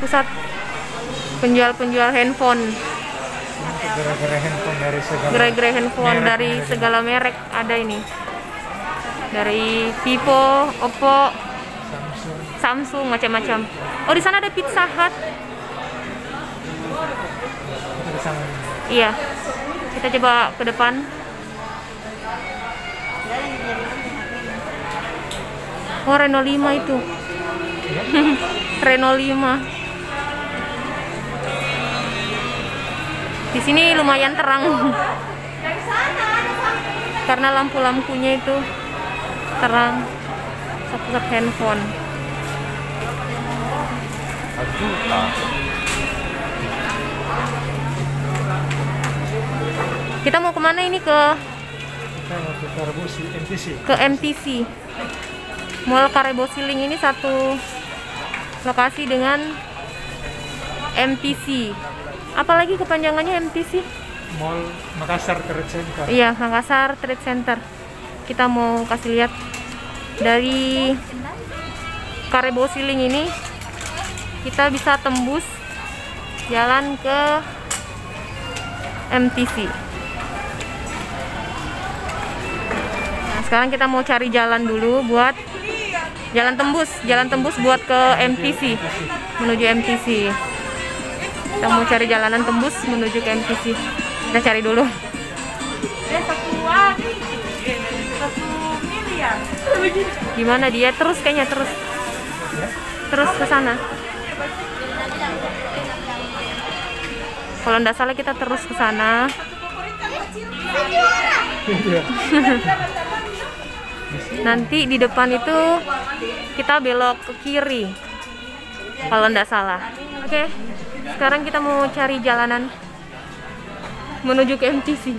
pusat penjual handphone. Gerai-gerai handphone dari segala Gerai-gerai handphone merek dari yang ada. segala merek ada ini. Dari Vivo, Oppo, Samsung, macam-macam. Oh, di sana ada Pizza Hut. Itu di sana. Iya. Kita coba ke depan. Oh, Reno 5 itu. Reno 5. Di sini lumayan terang. Karena lampu-lampunya itu terang. Pusat handphone. Kita mau kemana ini? Kita mau ke Karbosi MTC. Ke MTC. Mall Karebo Siling ini satu lokasi dengan MTC. Apalagi kepanjangannya MTC? Mall Makassar Trade Center. Iya, Makassar Trade Center. Kita mau kasih lihat dari Karebo Siling ini, kita bisa tembus jalan ke MTC. Nah, sekarang kita mau cari jalan dulu buat jalan tembus buat ke MTC, menuju MTC. Kita mau cari jalanan tembus menuju ke MTC. Kita cari dulu. Gimana dia? Terus kayaknya terus ke sana. Kalau nggak salah kita terus ke sana. Nanti di depan itu kita belok ke kiri. Kalau nggak salah. Oke. Sekarang kita mau cari jalanan menuju ke MTC.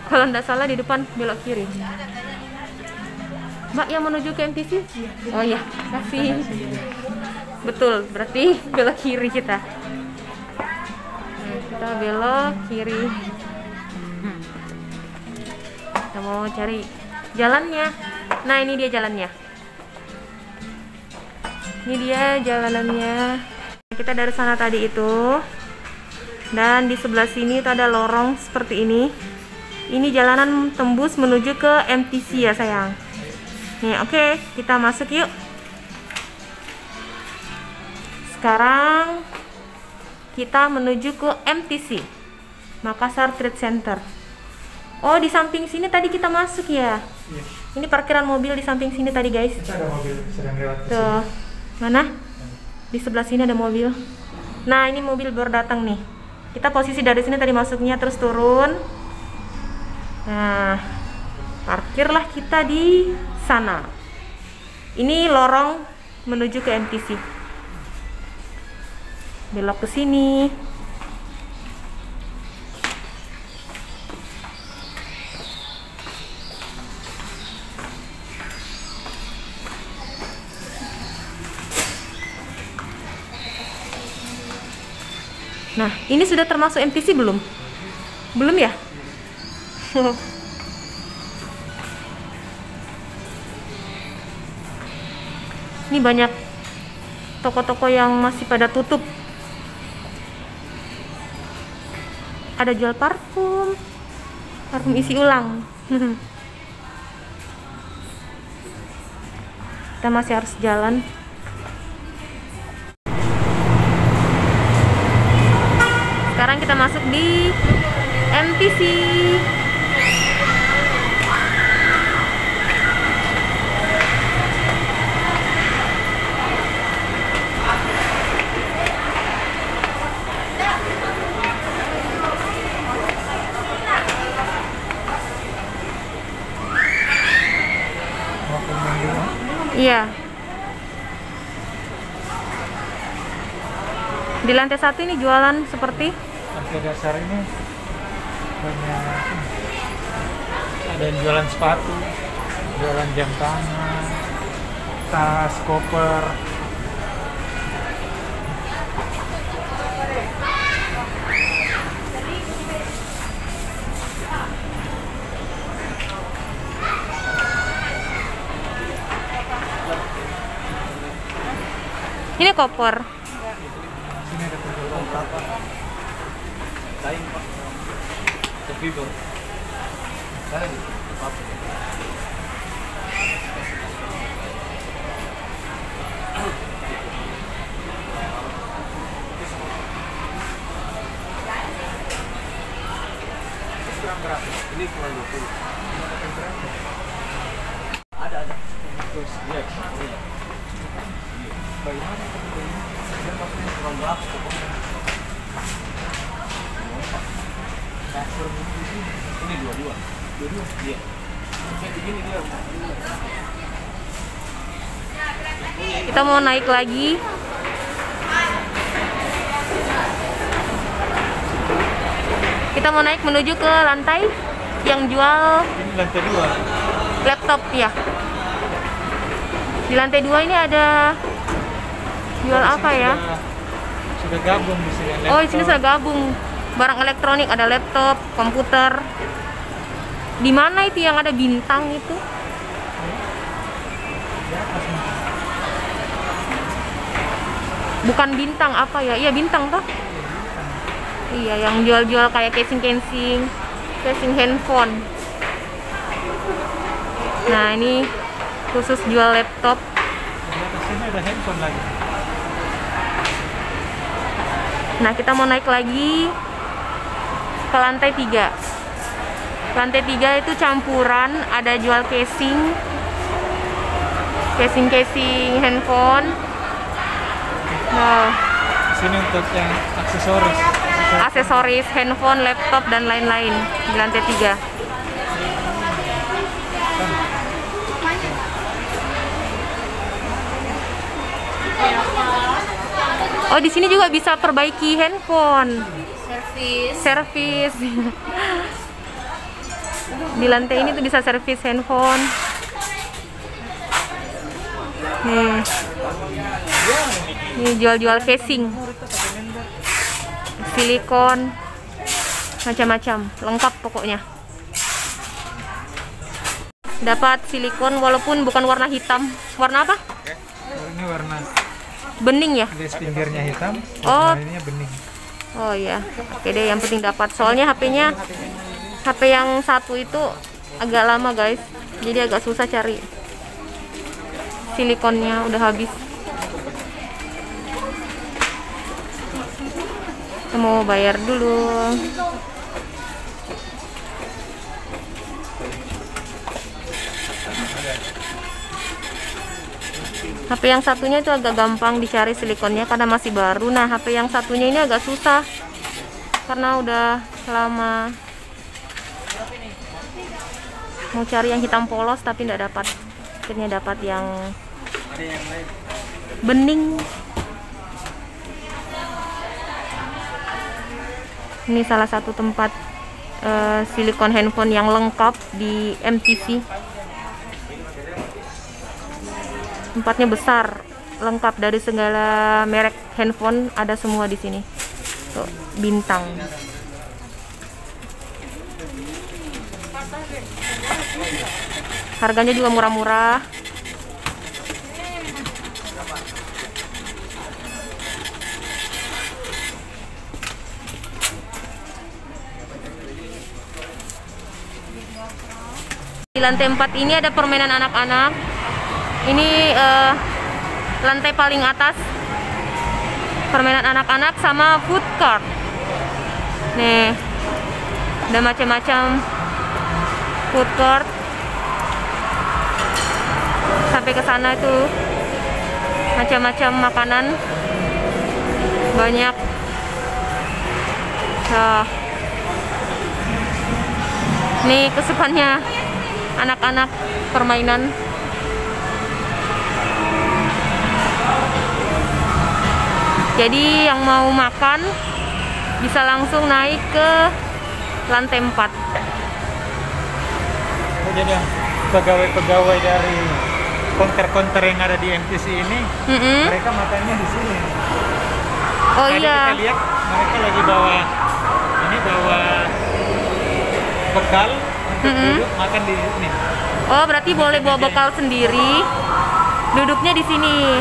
Kalau nggak salah di depan belok kiri. Mbak yang menuju ke MTC? Oh iya, kasih. Betul, berarti belok kiri kita. Kita belok kiri. Kita mau cari jalannya. Nah, ini dia jalannya. Ini dia jalanannya. Kita dari sana tadi itu. Dan di sebelah sini itu ada lorong seperti ini. Ini jalanan tembus menuju ke MTC ya sayang. Nih, oke, kita masuk yuk. Sekarang kita menuju ke MTC, Makassar Trade Center. Oh, di samping sini tadi kita masuk ya. Iya. Ini parkiran mobil di samping sini tadi, guys. Kita ada mobil sedang lewat ke Tuh, sini. mana? Di sebelah sini ada mobil. Nah, ini mobil baru datang nih. Kita posisi dari sini tadi masuknya, terus turun. Nah, parkirlah kita di sana. Ini lorong menuju ke MTC. Belok ke sini. Nah, ini sudah termasuk MTC belum? Belum ya? Ini banyak toko-toko yang masih pada tutup. Ada jual parfum isi ulang. Kita masih harus jalan. Sekarang kita masuk di MTC. Iya. Di lantai 1 ini jualan seperti Lantai dasar ini banyak. Ada yang jualan sepatu, jualan jam tangan, tas, koper. ini koper. Ini cuma 20. Ada. Terus iya. Bagaimana ini? Dia pakai kurang berapa pokoknya. Kasur ini 22. 22. Iya. Kayak begini dia. Kita mau naik lagi. Kita mau naik menuju ke lantai yang jual Ini lantai 2. laptop ya. Di lantai 2 ini ada jual apa ya? Sudah gabung di sini. Oh, di sini sudah gabung barang elektronik, ada laptop, komputer. Di mana itu yang ada bintang itu? Bukan bintang apa ya? Iya bintang toh? Iya, yang jual-jual kayak casing handphone. Nah, ini khusus jual laptop. Di atas sini ada handphone lagi. Nah, kita mau naik lagi ke lantai 3. Lantai 3 itu campuran, ada jual casing handphone. Nah, Di sini untuk yang aksesoris handphone, laptop dan lain-lain di lantai 3. Oh, di sini juga bisa perbaiki handphone. Servis. Di lantai ini tuh bisa servis handphone. Nih. Ini jual-jual casing. Silikon. Macam-macam, lengkap pokoknya. Dapat silikon walaupun bukan warna hitam. Warna apa? Ini warna Bening ya? di pinggirnya hitam, Oh. warnanya bening. Oh iya, oke deh, yang penting dapat. Soalnya HP yang satu itu agak lama guys, jadi agak susah cari. Silikonnya udah habis. Kita mau bayar dulu. HP yang satunya itu agak gampang dicari silikonnya karena masih baru. Nah, HP yang satunya ini agak susah karena udah lama. Mau cari yang hitam polos tapi nggak dapat. Akhirnya dapat yang bening. Ini salah satu tempat silikon handphone yang lengkap di MTC. Tempatnya besar, lengkap dari segala merek handphone ada semua di sini. Tuh, bintang. Harganya juga murah-murah. Di lantai 4 ini ada permainan anak-anak. Ini lantai paling atas, permainan anak-anak sama food cart. Nih, ada macam-macam food cart. Sampai ke sana itu macam-macam makanan, banyak. Nah, nih kesukaannya anak-anak permainan. Jadi yang mau makan bisa langsung naik ke lantai 4. Oh, jadi yang pegawai-pegawai dari konter-konter yang ada di MTC ini, mereka makannya di sini. Oh Tadi iya. kita lihat mereka lagi bawa bekal untuk duduk makan di sini. Oh, berarti boleh bawa bekal sendiri. Duduknya di sini.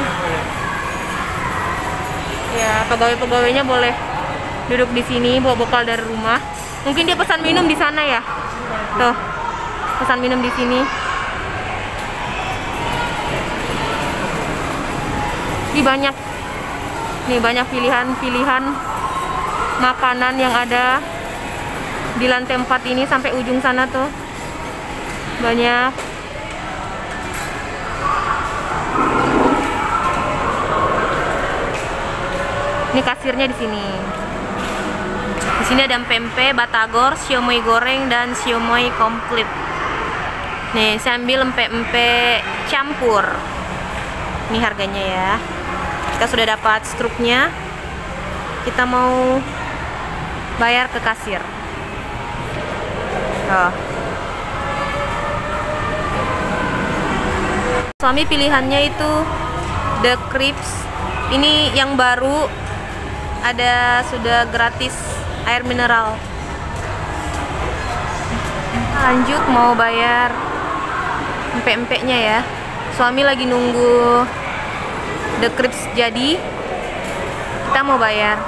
Ya, pegawai-pegawainya boleh duduk di sini bawa bekal dari rumah. Mungkin dia pesan minum di sana ya. Tuh, pesan minum di sini. Ini banyak. Nih banyak pilihan-pilihan makanan yang ada di lantai 4 ini sampai ujung sana tuh. Banyak. Ini kasirnya di sini. Di sini ada pempek, batagor, siomay goreng dan siomay komplit. Nih, saya ambil empek-empek campur. Ini harganya ya. Kita sudah dapat struknya. Kita mau bayar ke kasir. Oh. Suami pilihannya itu The Crips. Ini yang baru, ada sudah gratis air mineral. Lanjut mau bayar empek-empeknya ya. Suami lagi nunggu The Crips jadi. Kita mau bayar.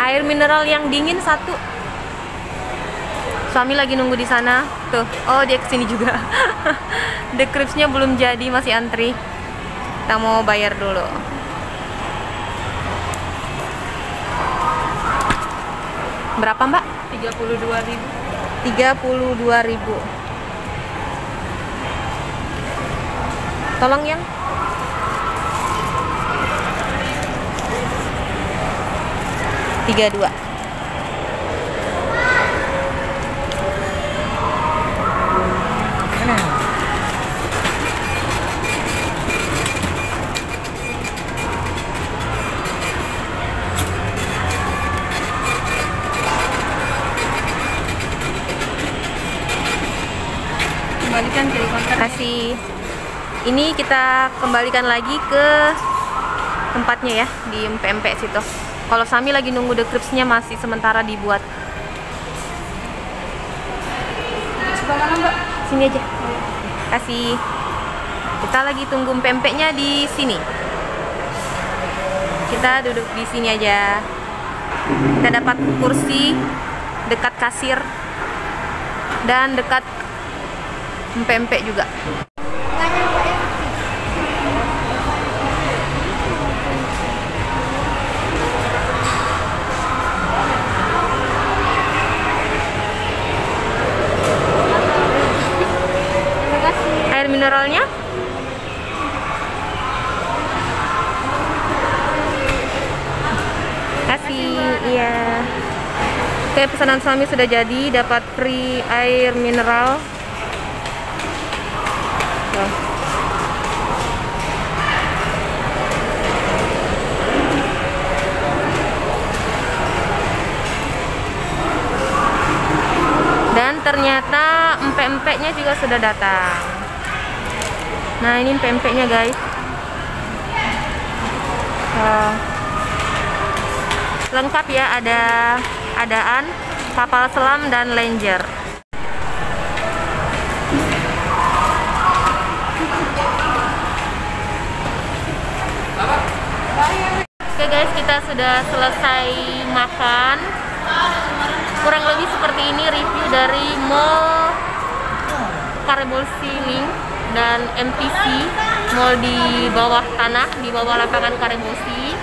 Air mineral yang dingin 1. Suami lagi nunggu di sana. Tuh, oh dia kesini juga. The Cripsnya belum jadi, masih antri. Kita mau bayar dulu. Berapa Mbak? 32.000. 32.000. Tolong yang 32. Kembalikan ke konter. Kasih. Ini kita kembalikan lagi ke tempatnya ya, di empek-empek situ. Kalau Sami lagi nunggu The Cripsnya masih sementara dibuat. Sebelah mana Mbak? Sini aja. Kasih. Kita lagi tunggu empek-empeknya di sini. Kita duduk di sini aja. Kita dapat kursi dekat kasir dan dekat empek-empek juga. Air mineralnya kasih. Iya. Oke, pesanan suami sudah jadi, dapat free air mineral. Tuh. Dan ternyata empek-empeknya juga sudah datang. Nah, ini empek-empeknya guys. Lengkap ya, ada adaan, kapal selam dan Ranger. Oke guys, kita sudah selesai makan. Kurang lebih seperti ini review dari Mall Karebosi Link dan MTC, mall di bawah tanah, di bawah lapangan Karebosi.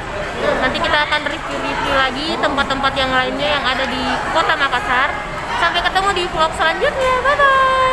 Nanti kita akan review-review lagi tempat-tempat yang lainnya yang ada di Kota Makassar. Sampai ketemu di vlog selanjutnya. Bye bye.